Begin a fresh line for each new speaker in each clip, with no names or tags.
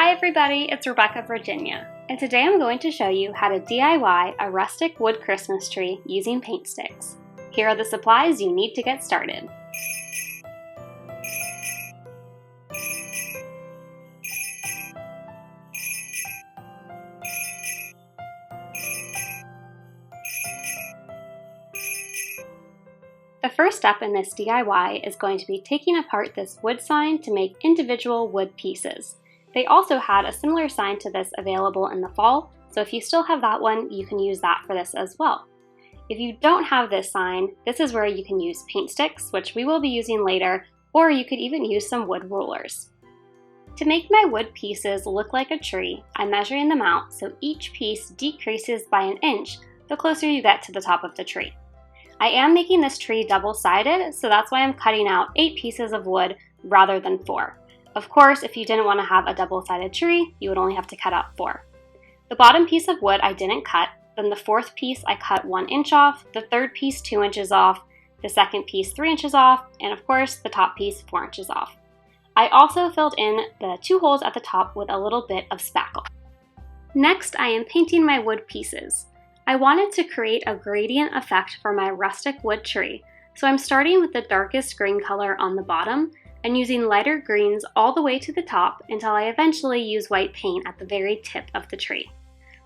Hi everybody, it's Rebecca, Virginia, and today I'm going to show you how to DIY a rustic wood Christmas tree using paint sticks. Here are the supplies you need to get started. The first step in this DIY is going to be taking apart this wood sign to make individual wood pieces. They also had a similar sign to this available in the fall, so if you still have that one, you can use that for this as well. If you don't have this sign, this is where you can use paint sticks, which we will be using later, or you could even use some wood rulers. To make my wood pieces look like a tree, I'm measuring them out so each piece decreases by an inch the closer you get to the top of the tree. I am making this tree double-sided, so that's why I'm cutting out 8 pieces of wood rather than 4. Of course, if you didn't want to have a double-sided tree, you would only have to cut out 4. The bottom piece of wood I didn't cut, then the fourth piece I cut 1 inch off, the third piece 2 inches off, the second piece 3 inches off, and of course the top piece 4 inches off. I also filled in the 2 holes at the top with a little bit of spackle. Next, I am painting my wood pieces. I wanted to create a gradient effect for my rustic wood tree, so I'm starting with the darkest green color on the bottom and using lighter greens all the way to the top until I eventually use white paint at the very tip of the tree.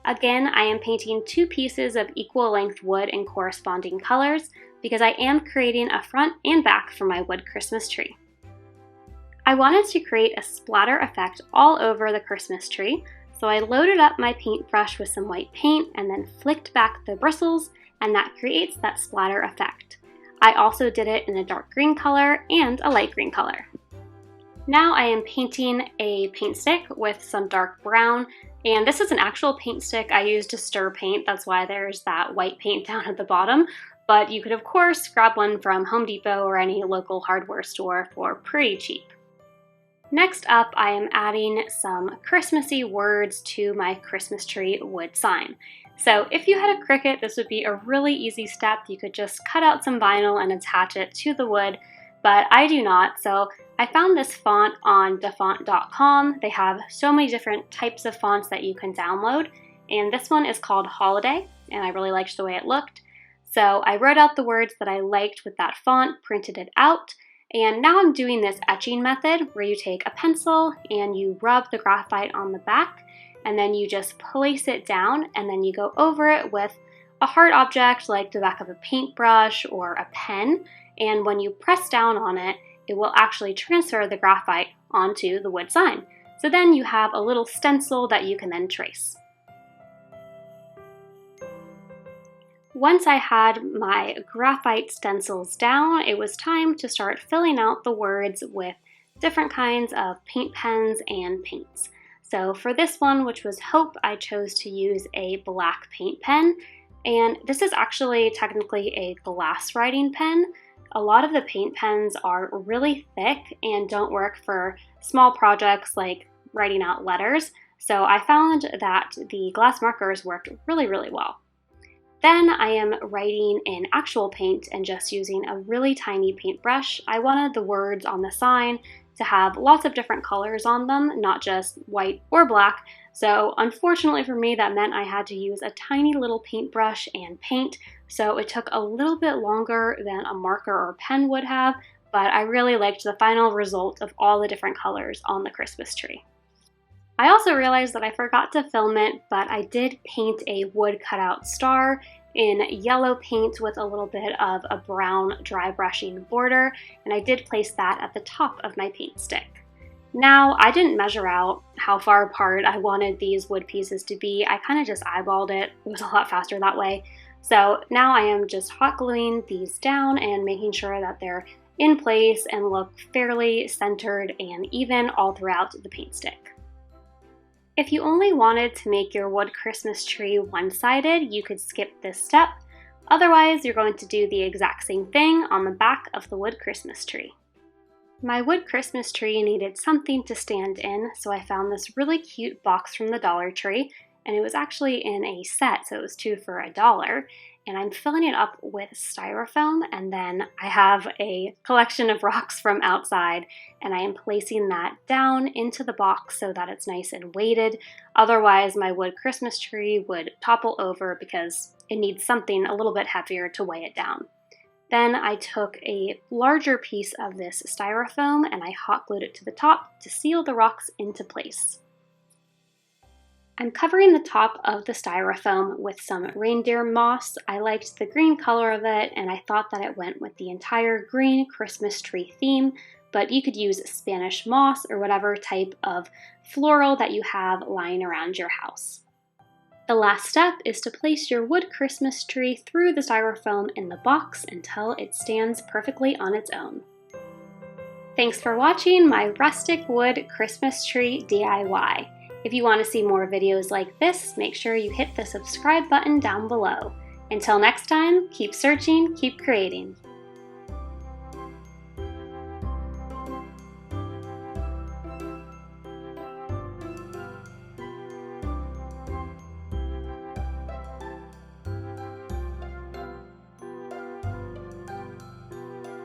Again, I am painting 2 pieces of equal length wood in corresponding colors because I am creating a front and back for my wood Christmas tree. I wanted to create a splatter effect all over the Christmas tree, so I loaded up my paintbrush with some white paint and then flicked back the bristles, and that creates that splatter effect. I also did it in a dark green color and a light green color. Now I am painting a paint stick with some dark brown, and this is an actual paint stick I used to stir paint. That's why there's that white paint down at the bottom, but you could of course grab one from Home Depot or any local hardware store for pretty cheap. Next up, I am adding some Christmassy words to my Christmas tree wood sign. So if you had a Cricut, this would be a really easy step. You could just cut out some vinyl and attach it to the wood, but I do not. So I found this font on dafont.com. They have so many different types of fonts that you can download, and this one is called Holiday, and I really liked the way it looked. So I wrote out the words that I liked with that font, printed it out, and now I'm doing this etching method where you take a pencil and you rub the graphite on the back, and then you just place it down, and then you go over it with a hard object like the back of a paintbrush or a pen, and when you press down on it, it will actually transfer the graphite onto the wood sign. So then you have a little stencil that you can then trace. Once I had my graphite stencils down, it was time to start filling out the words with different kinds of paint pens and paints. So for this one, which was Hope, I chose to use a black paint pen, and this is actually technically a glass writing pen. A lot of the paint pens are really thick and don't work for small projects like writing out letters, so I found that the glass markers worked really well. Then I am writing in actual paint and just using a really tiny paintbrush. I wanted the words on the sign to have lots of different colors on them, not just white or black. So unfortunately for me, that meant I had to use a tiny little paintbrush and paint. So it took a little bit longer than a marker or pen would have, but I really liked the final result of all the different colors on the Christmas tree. I also realized that I forgot to film it, but I did paint a wood cutout star in yellow paint with a little bit of a brown dry brushing border, and I did place that at the top of my paint stick. Now, I didn't measure out how far apart I wanted these wood pieces to be. I kind of just eyeballed it. It was a lot faster that way. So now I am just hot gluing these down and making sure that they're in place and look fairly centered and even all throughout the paint stick. If you only wanted to make your wood Christmas tree one-sided, you could skip this step. Otherwise, you're going to do the exact same thing on the back of the wood Christmas tree. My wood Christmas tree needed something to stand in, so I found this really cute box from the Dollar Tree, and it was actually in a set, so it was 2 for $1. and I'm filling it up with styrofoam, and then I have a collection of rocks from outside, and I am placing that down into the box so that it's nice and weighted. Otherwise, my wood Christmas tree would topple over because it needs something a little bit heavier to weigh it down. Then I took a larger piece of this styrofoam and I hot glued it to the top to seal the rocks into place. I'm covering the top of the styrofoam with some reindeer moss. I liked the green color of it, and I thought that it went with the entire green Christmas tree theme, but you could use Spanish moss or whatever type of floral that you have lying around your house. The last step is to place your wood Christmas tree through the styrofoam in the box until it stands perfectly on its own. Thanks for watching my rustic wood Christmas tree DIY. If you want to see more videos like this, make sure you hit the subscribe button down below. Until next time, keep searching, keep creating.